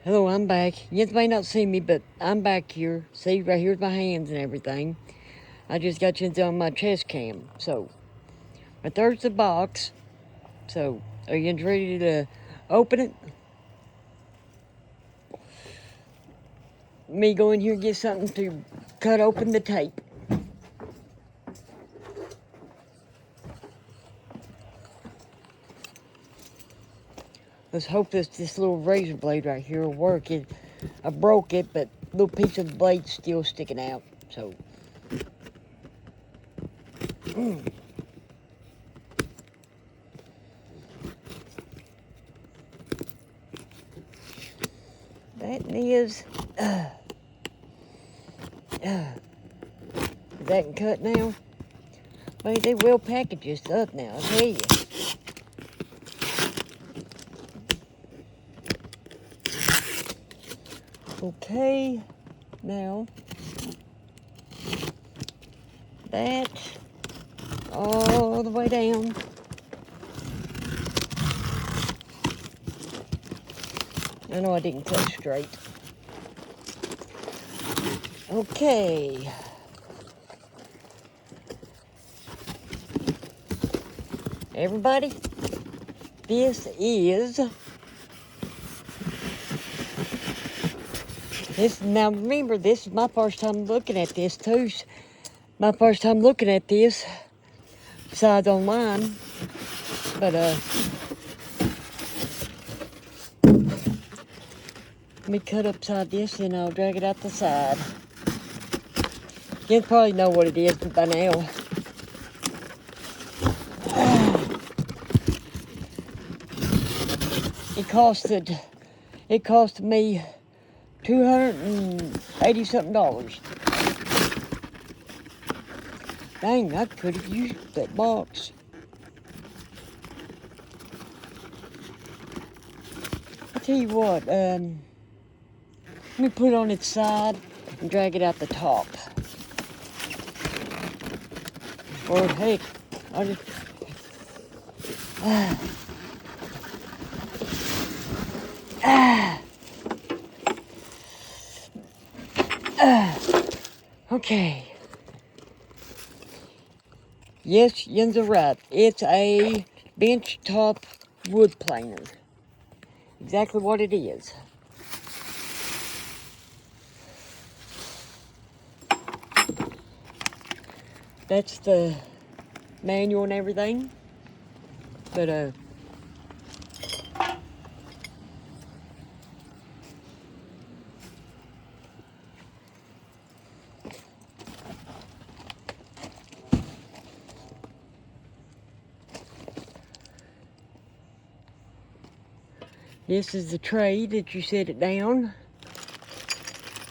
Hello, I'm back. You may not see me, but I'm back here. See, right here's my hands and everything. I just got you on my chest cam. But there's the box. So, are you ready to open it? Me go in here and get something to cut open the tape. Let's hope this little razor blade right here will work. I broke it, but a little piece of blade's still sticking out. So, that is that cut now? But they will package this stuff now, I tell you. Okay, now that all the way down. I know I didn't cut straight. Okay. Everybody, now remember, this is my first time looking at this too. My first time looking at this, besides online. But let me cut upside this and I'll drag it out the side. You probably know what it is by now. It costed me $280 something. Dang, I could have used that box. I'll tell you what, let me put it on its side and drag it out the top. Or heck, I'll just... Okay. Yes, yins are right. It's a bench top wood planer. Exactly what it is. That's the manual and everything. But this is the tray that you set it down.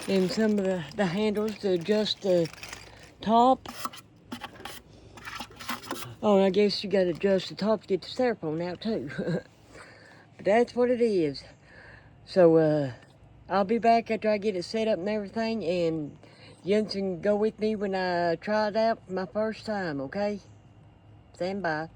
And some of the handles to adjust the top. Oh, and I guess you gotta adjust the top to get the styrofoam out too. But that's what it is. So, I'll be back after I get it set up and everything, and Jens can go with me when I try it out for my first time, okay? Stand by.